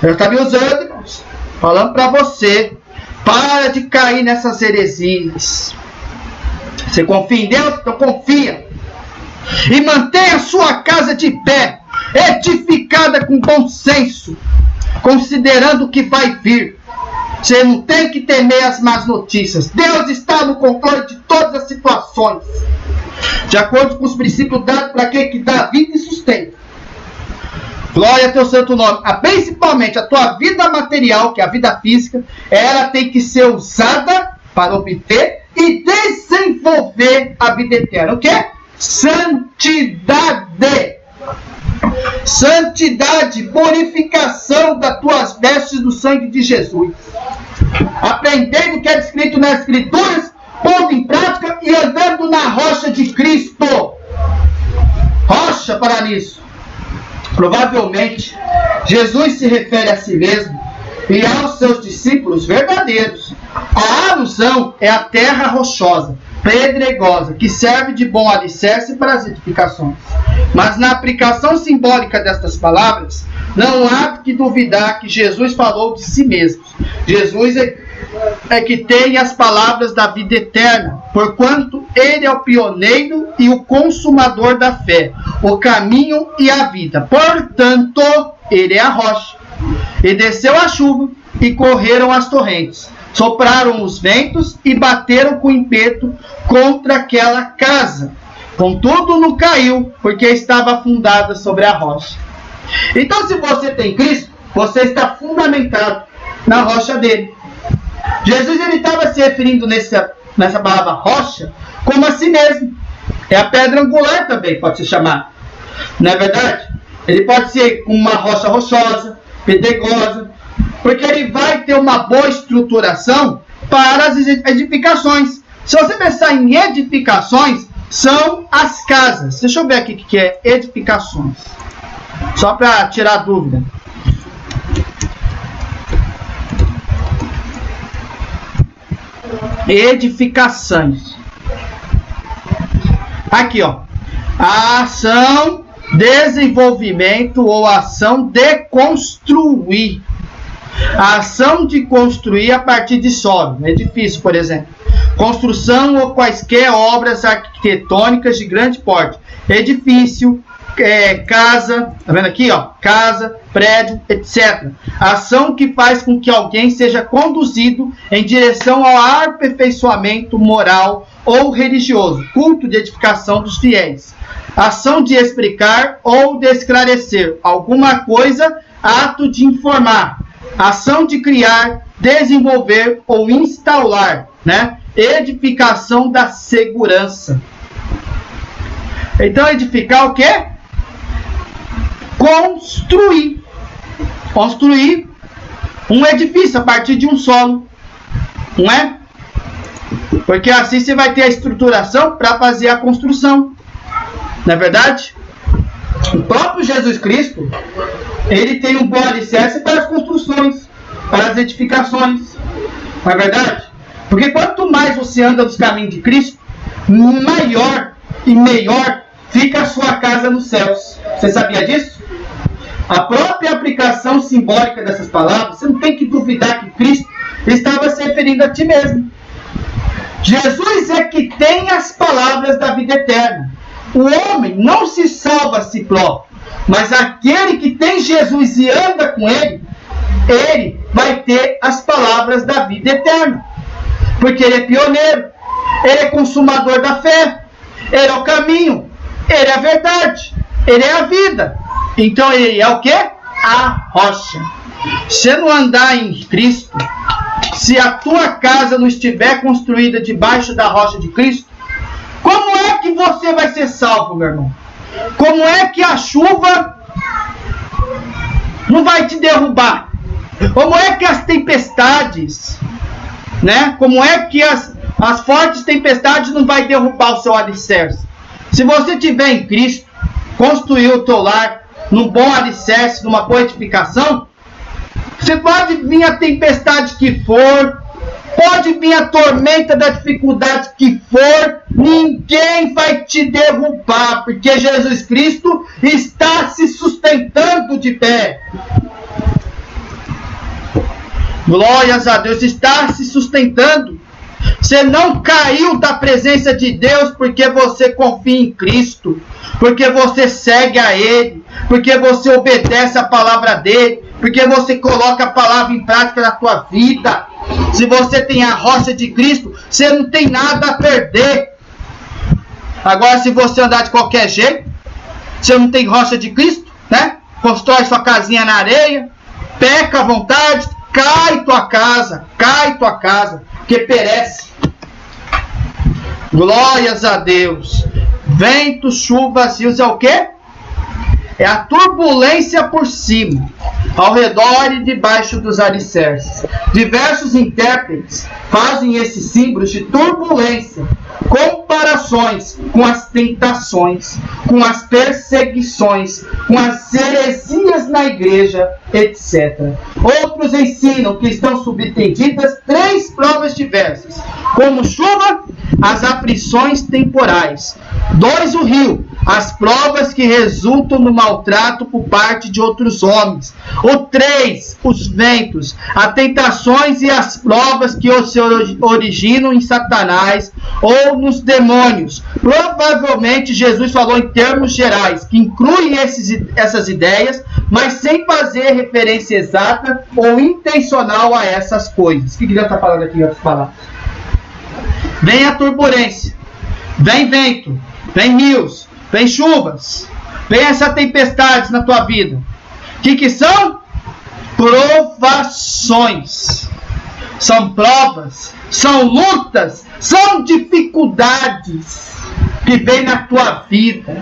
A: Ele está me usando, irmãos, falando para você, para de cair nessas heresias. Você confia em Deus? Então confia. E mantenha a sua casa de pé, edificada com bom senso, considerando o que vai vir. Você não tem que temer as más notícias. Deus está no controle de todas as situações, de acordo com os princípios dados para aquele que dá vida e sustento. Glória a teu santo nome. Principalmente a tua vida material, que é a vida física, ela tem que ser usada para obter e desenvolver a vida eterna. O que é? Santidade. Santidade, purificação das tuas vestes do sangue de Jesus. Aprendendo o que é descrito nas Escrituras, pondo em prática e andando na rocha de Cristo. Rocha para nisso. Provavelmente, Jesus se refere a si mesmo e aos seus discípulos verdadeiros. A alusão é a terra rochosa, pedregosa, que serve de bom alicerce para as edificações. Mas na aplicação simbólica destas palavras, não há que duvidar que Jesus falou de si mesmo. Jesus é que tem as palavras da vida eterna, porquanto ele é o pioneiro e o consumador da fé, o caminho e a vida. Portanto, ele é a rocha. E desceu a chuva, e correram as torrentes. Sopraram os ventos, e bateram com ímpeto contra aquela casa. Contudo, não caiu, porque estava fundada sobre a rocha. Então, se você tem Cristo, você está fundamentado na rocha dele. Jesus estava se referindo nessa palavra rocha como a si mesmo. É a pedra angular também, pode se chamar. Não é verdade? Ele pode ser uma rocha rochosa, pedregosa, porque ele vai ter uma boa estruturação para as edificações. Se você pensar em edificações, são as casas. Deixa eu ver aqui o que é edificações. Só para tirar dúvida. Edificações. Aqui, ó. A ação, desenvolvimento ou ação de construir. A ação de construir a partir de solo, edifício, por exemplo. Construção ou quaisquer obras arquitetônicas de grande porte. Edifício, casa, tá vendo aqui, ó? Casa, prédio, etc. Ação que faz com que alguém seja conduzido em direção ao aperfeiçoamento moral ou religioso, culto de edificação dos fiéis. Ação de explicar ou de esclarecer alguma coisa, ato de informar. Ação de criar, desenvolver ou instaurar, né? Edificação da segurança. Então, edificar o quê? Construir. Construir um edifício a partir de um solo. Não é? Porque assim você vai ter a estruturação para fazer a construção. Não é verdade? O próprio Jesus Cristo, ele tem um bom alicerce para as construções, para as edificações. Não é verdade? Porque quanto mais você anda nos caminhos de Cristo, maior e melhor fica a sua casa nos céus. Você sabia disso? A própria aplicação simbólica dessas palavras, você não tem que duvidar que Cristo estava se referindo a ti mesmo. Jesus é que tem as palavras da vida eterna. O homem não se salva a si próprio, mas aquele que tem Jesus e anda com ele, ele vai ter as palavras da vida eterna. Porque ele é pioneiro, ele é consumador da fé, ele é o caminho, ele é a verdade, ele é a vida. Então ele é o quê? A rocha. Se não andar em Cristo, se a tua casa não estiver construída debaixo da rocha de Cristo, como é que você vai ser salvo, meu irmão? Como é que a chuva não vai te derrubar? Como é que as tempestades, né? Como é que as fortes tempestades não vai derrubar o seu alicerce? Se você tiver em Cristo, construir o teu lar num bom alicerce, numa boa edificação, você pode vir a tempestade que for, pode vir a tormenta da dificuldade que for, ninguém vai te derrubar, porque Jesus Cristo está se sustentando de pé. Glórias a Deus, está se sustentando. Você não caiu da presença de Deus porque você confia em Cristo, porque você segue a Ele, porque você obedece a palavra dEle, porque você coloca a palavra em prática na tua vida. Se você tem a rocha de Cristo, você não tem nada a perder. Agora, se você andar de qualquer jeito, você não tem rocha de Cristo, né? Constrói sua casinha na areia, peca à vontade, cai tua casa, porque perece. Glórias a Deus. Ventos, chuvas, rios é o quê? É a turbulência por cima, ao redor e debaixo dos alicerces. Diversos intérpretes fazem esses símbolos de turbulência, comparações com as tentações, com as perseguições, com as heresias na igreja, etc. Outros ensinam que estão subtendidas 3 provas diversas, como chuva, as aflições temporais; 2, o rio, as provas que resultam no maltrato por parte de outros homens; o 3, os ventos, as tentações e as provas que se originam em Satanás ou nos demônios. Provavelmente Jesus falou em termos gerais, que incluem essas ideias, mas sem fazer referência exata ou intencional a essas coisas. O que Deus está falando aqui em outras palavras? Vem a turbulência, vem vento, vem rios, vem chuvas, vem essas tempestades na tua vida. O que são? Provações. São provas, são lutas, são dificuldades que vêm na tua vida.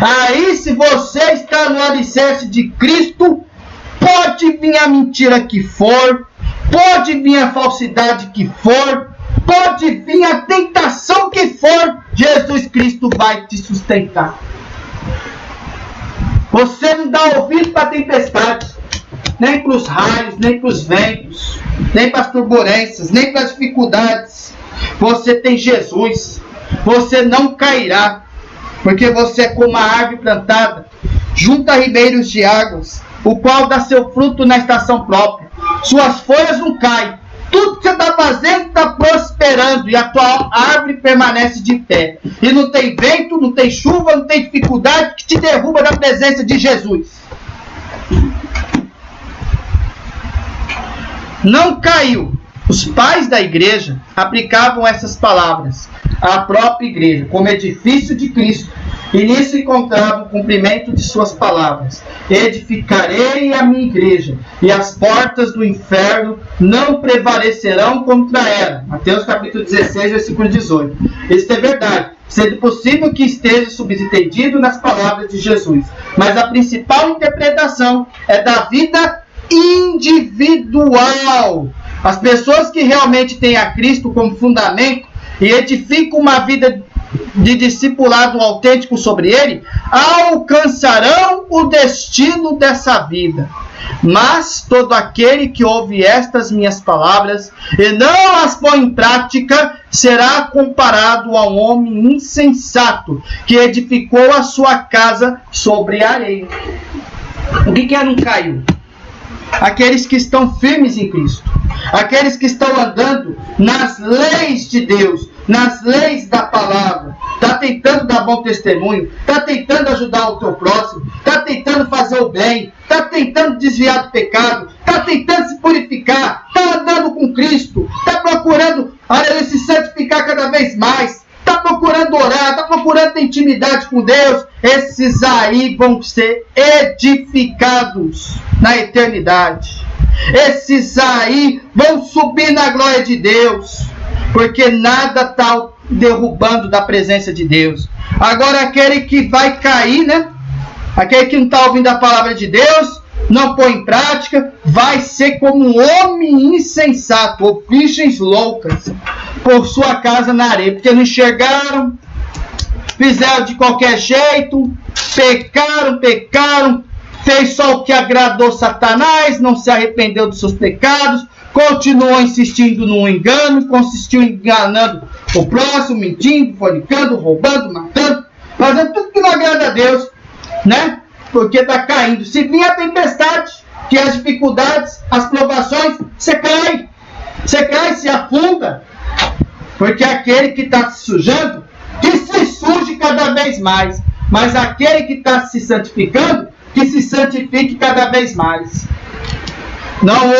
A: Aí, se você está no alicerce de Cristo, pode vir a mentira que for, pode vir a falsidade que for, pode vir a tentação que for, Jesus Cristo vai te sustentar. Você não dá ouvido para a tempestade, nem para os raios, nem para os ventos, nem para as turbulências, nem para as dificuldades. Você tem Jesus, você não cairá, porque você é como a árvore plantada junto a ribeiros de águas, o qual dá seu fruto na estação própria. Suas folhas não caem. Tudo que você está fazendo está prosperando e a tua árvore permanece de pé. E não tem vento, não tem chuva, não tem dificuldade que te derruba da presença de Jesus. Não caiu. Os pais da igreja aplicavam essas palavras à própria igreja, como edifício de Cristo, e nisso encontravam o cumprimento de suas palavras: edificarei a minha igreja, e as portas do inferno não prevalecerão contra ela. Mateus capítulo 16, versículo 18. Isso é verdade, sendo possível que esteja subentendido nas palavras de Jesus, mas a principal interpretação é da vida individual. As pessoas que realmente têm a Cristo como fundamento e edificam uma vida de discipulado autêntico sobre ele, alcançarão o destino dessa vida. Mas todo aquele que ouve estas minhas palavras e não as põe em prática, será comparado a um homem insensato que edificou a sua casa sobre a areia. O que é não caiu? Aqueles que estão firmes em Cristo, aqueles que estão andando nas leis de Deus, nas leis da palavra, está tentando dar bom testemunho, está tentando ajudar o teu próximo, está tentando fazer o bem, está tentando desviar do pecado, está tentando se purificar, está andando com Cristo, está procurando se santificar cada vez mais, está procurando orar, está procurando ter intimidade com Deus. Esses aí vão ser edificados na eternidade. Esses aí vão subir na glória de Deus, porque nada está derrubando da presença de Deus. Agora aquele que vai cair, né? Aquele que não está ouvindo a palavra de Deus, não põe em prática, vai ser como um homem insensato, ou virgens loucas, por sua casa na areia, porque não enxergaram, fizeram de qualquer jeito, pecaram, fez só o que agradou Satanás, não se arrependeu dos seus pecados, continuou insistindo no engano, consistiu enganando o próximo, mentindo, fornicando, roubando, matando, fazendo tudo que não agrada a Deus, né? Porque está caindo. Se vir a tempestade, que as dificuldades, as provações, você cai, se afunda, porque aquele que está se sujando, que se suje cada vez mais, mas aquele que está se santificando, que se santifique cada vez mais. Não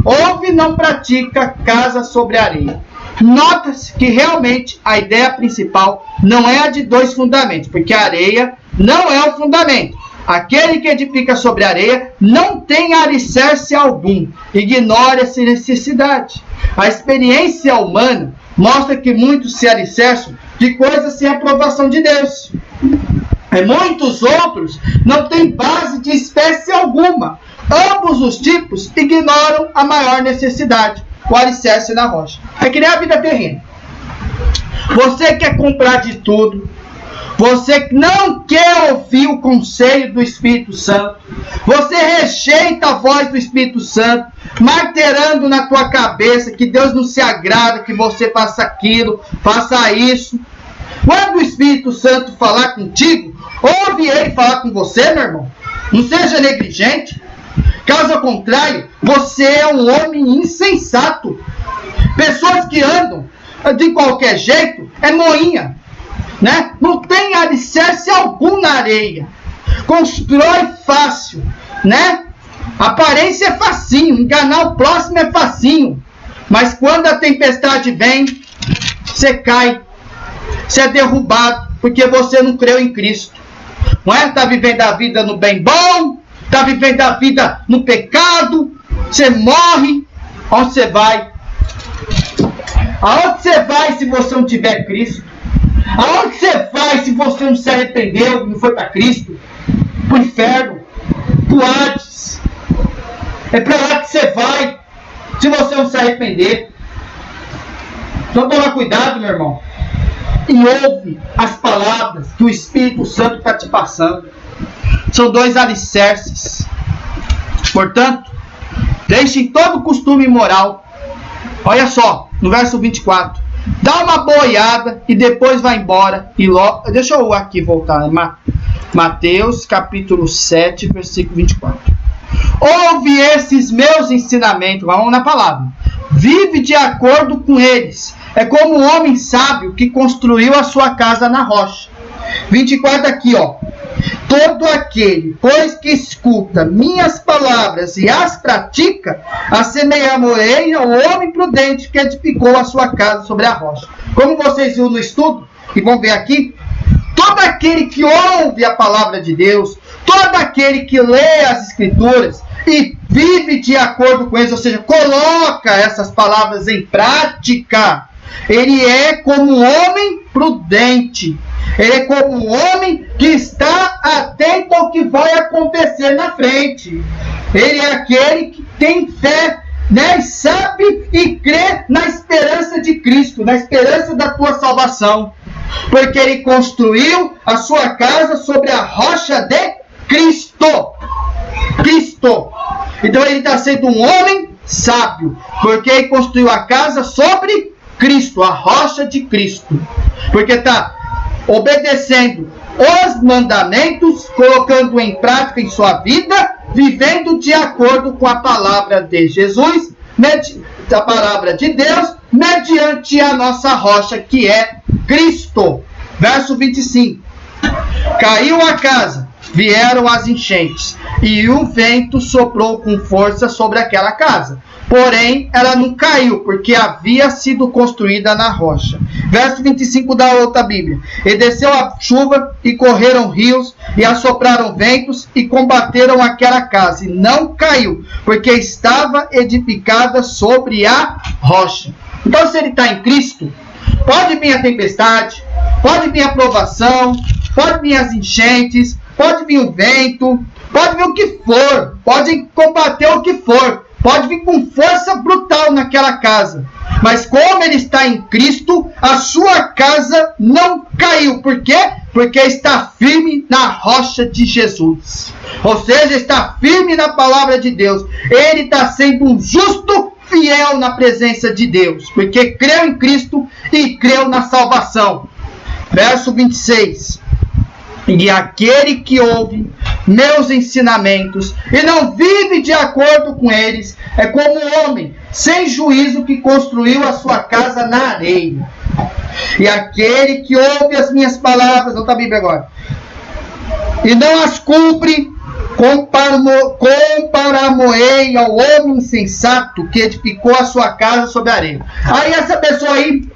A: ouve, não pratica, casa sobre areia. Nota-se que realmente a ideia principal não é a de dois fundamentos, porque a areia não é o fundamento. Aquele que edifica sobre a areia não tem alicerce algum, ignora essa necessidade. A experiência humana mostra que muitos se alicerçam de coisas sem aprovação de Deus. E muitos outros não têm base de espécie alguma. Ambos os tipos ignoram a maior necessidade, o alicerce na rocha. É que nem a vida terrena. Você quer comprar de tudo, você não quer ouvir o conselho do Espírito Santo, você rejeita a voz do Espírito Santo, martelando na tua cabeça que Deus não se agrada, que você faça aquilo, faça isso. Quando o Espírito Santo falar contigo, ouve ele falar com você, meu irmão. Não seja negligente. Caso contrário, você é um homem insensato. Pessoas que andam de qualquer jeito é moinha, né? Não tem alicerce algum na areia. Constrói fácil, né? Aparência é facinho, enganar o próximo é facinho. Mas quando a tempestade vem, você cai, você é derrubado, porque você não creu em Cristo. Não é? Está vivendo a vida no bem bom, está vivendo a vida no pecado, você morre. Onde você vai? Aonde você vai se você não tiver Cristo? Aonde você vai se você não se arrependeu, não foi para Cristo? Para o inferno, para o Hades. É para lá que você vai se você não se arrepender. Então toma cuidado, meu irmão, e ouve as palavras que o Espírito Santo está te passando. São dois alicerces. Portanto, deixem todo costume imoral. Olha só, no verso 24. Dá uma boiada e depois vai embora. E logo, deixa eu aqui voltar. Mateus capítulo 7, versículo 24. Ouve esses meus ensinamentos. Vamos na palavra. Vive de acordo com eles. É como um homem sábio que construiu a sua casa na rocha. 24 aqui, ó. Todo aquele, pois que escuta minhas palavras e as pratica, assemelhar-me ao homem prudente que edificou a sua casa sobre a rocha. Como vocês viram no estudo, e vão ver aqui, todo aquele que ouve a palavra de Deus, todo aquele que lê as Escrituras e vive de acordo com eles, ou seja, coloca essas palavras em prática, ele é como um homem prudente. Ele é como um homem que está atento ao que vai acontecer na frente. Ele é aquele que tem fé, né? Sabe e crê na esperança de Cristo, na esperança da tua salvação. Porque ele construiu a sua casa sobre a rocha de Cristo. Cristo. Então ele está sendo um homem sábio, porque ele construiu a casa sobre Cristo, a rocha de Cristo. Porque está obedecendo os mandamentos, colocando em prática em sua vida, vivendo de acordo com a palavra de Jesus, a palavra de Deus, mediante a nossa rocha, que é Cristo. Verso 25. Caiu a casa, vieram as enchentes, e o vento soprou com força sobre aquela casa. Porém, ela não caiu, porque havia sido construída na rocha. Verso 25 da outra Bíblia. E desceu a chuva, e correram rios, e assopraram ventos, e combateram aquela casa. E não caiu, porque estava edificada sobre a rocha. Então, se ele está em Cristo, pode vir a tempestade, pode vir a provação, pode vir as enchentes, pode vir o vento, pode vir o que for, pode combater o que for, pode vir com força brutal naquela casa. Mas como ele está em Cristo, a sua casa não caiu. Por quê? Porque está firme na rocha de Jesus. Ou seja, está firme na palavra de Deus. Ele está sendo um justo fiel na presença de Deus, porque creu em Cristo e creu na salvação. Verso 26. E aquele que ouve meus ensinamentos e não vive de acordo com eles, é como um homem sem juízo que construiu a sua casa na areia. E aquele que ouve as minhas palavras, não está a Bíblia agora, e não as cumpre, comparar-mo-ei ao homem insensato que edificou a sua casa sobre a areia. Aí essa pessoa aí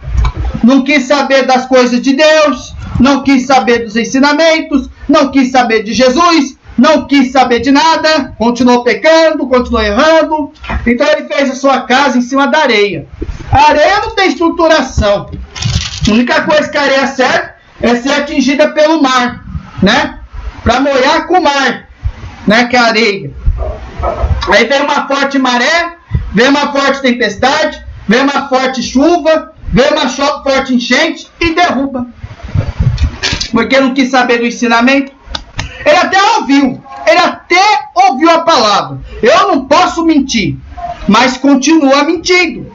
A: não quis saber das coisas de Deus, não quis saber dos ensinamentos, não quis saber de Jesus, não quis saber de nada, continuou pecando, continuou errando. Então ele fez a sua casa em cima da areia. A areia não tem estruturação. A única coisa que a areia serve é ser atingida pelo mar, né? Para molhar com o mar, né? Que é a areia. Aí vem uma forte maré, vem uma forte tempestade, vem uma forte chuva, vem uma forte enchente e derruba. Porque não quis saber do ensinamento. Ele até ouviu a palavra. Eu não posso mentir, mas continua mentindo.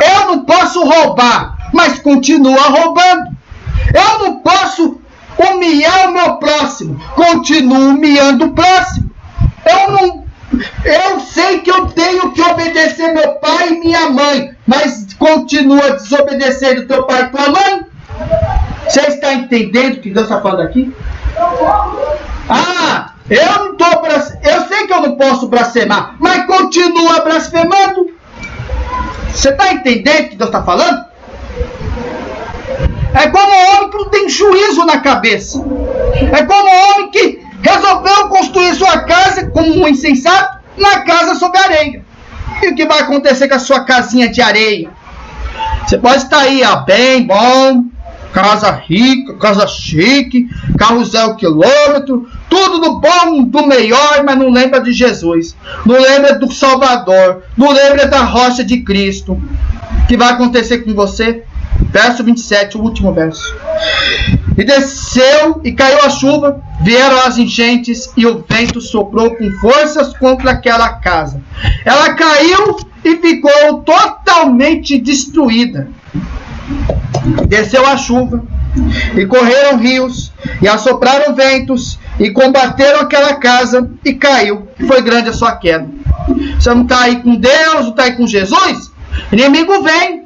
A: Eu não posso roubar, mas continua roubando. Eu não posso humilhar o meu próximo, continuo humilhando o próximo. Eu sei que eu tenho que obedecer meu pai e minha mãe, mas continua desobedecendo teu pai e tua mãe. Você está entendendo o que Deus está falando aqui? Eu sei que eu não posso blasfemar, mas continua blasfemando. Você está entendendo o que Deus está falando? É como um homem que não tem juízo na cabeça. É como um homem que resolveu construir sua casa como um insensato na casa sobre areia. E o que vai acontecer com a sua casinha de areia? Você pode estar aí, bem bom, casa rica, casa chique, carro 0 quilômetro, tudo do bom, do melhor, mas não lembra de Jesus, não lembra do Salvador, não lembra da rocha de Cristo. O que vai acontecer com você? Verso 27, o último verso. E desceu e caiu a chuva, vieram as enchentes e o vento soprou com forças contra aquela casa. Ela caiu e ficou totalmente destruída. Desceu a chuva, e correram rios, e assopraram ventos, e combateram aquela casa, e caiu. E foi grande a sua queda. Você não está aí com Deus, não está aí com Jesus? O inimigo vem,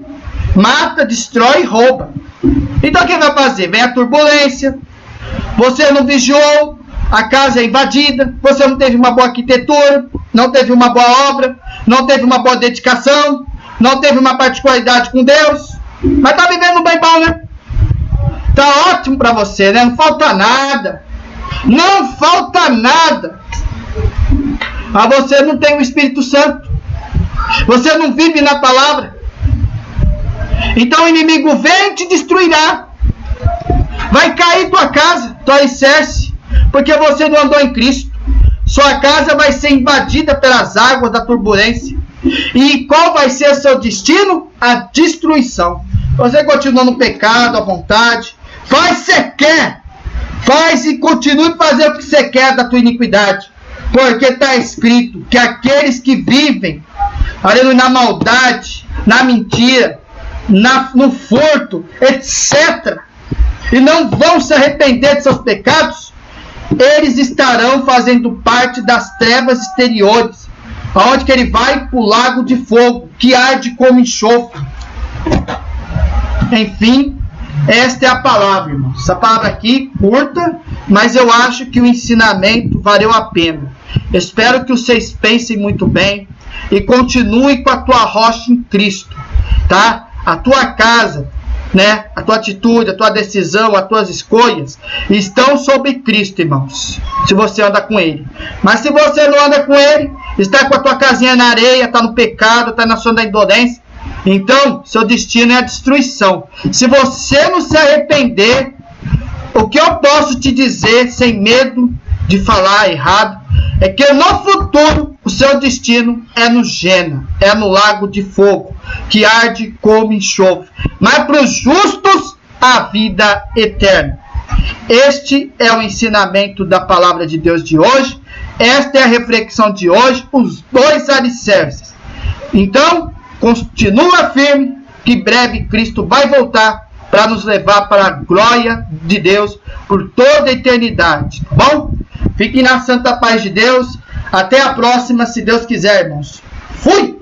A: mata, destrói e rouba. Então o que vai fazer? Vem a turbulência, você não vigiou, a casa é invadida, você não teve uma boa arquitetura, não teve uma boa obra, não teve uma boa dedicação, não teve uma particularidade com Deus. Mas tá vivendo bem bom, né? Tá ótimo para você, né? Não falta nada. Não falta nada. Mas você não tem o Espírito Santo. Você não vive na palavra. Então o inimigo vem e te destruirá. Vai cair tua casa, tua alicerce, porque você não andou em Cristo. Sua casa vai ser invadida pelas águas da turbulência. E qual vai ser seu destino? A destruição. Você continua no pecado à vontade, Faz o que você quer. Faz e continue fazendo o que você quer da tua iniquidade. Porque está escrito que aqueles que vivem, aleluia, na maldade, na mentira, no furto, etc., e não vão se arrepender de seus pecados, eles estarão fazendo parte das trevas exteriores, aonde que ele vai para o lago de fogo, que arde como enxofre. Enfim, esta é a palavra, irmãos. Essa palavra aqui, curta, mas eu acho que o ensinamento valeu a pena. Espero que vocês pensem muito bem e continuem com a tua rocha em Cristo, tá? A tua casa, né? A tua atitude, a tua decisão, as tuas escolhas estão sobre Cristo, irmãos, se você anda com Ele. Mas se você não anda com Ele, está com a tua casinha na areia, está no pecado, está na zona da indolência, então seu destino é a destruição. Se você não se arrepender, o que eu posso te dizer, sem medo de falar errado, é que no futuro o seu destino é no Gena, é no lago de fogo, que arde como enxofre. Mas para os justos, a vida eterna. Este é o ensinamento da palavra de Deus de hoje. Esta é a reflexão de hoje, os dois alicerces. Então, continua firme, que breve Cristo vai voltar para nos levar para a glória de Deus por toda a eternidade. Tá bom? Fiquem na santa paz de Deus. Até a próxima, se Deus quiser, irmãos. Fui!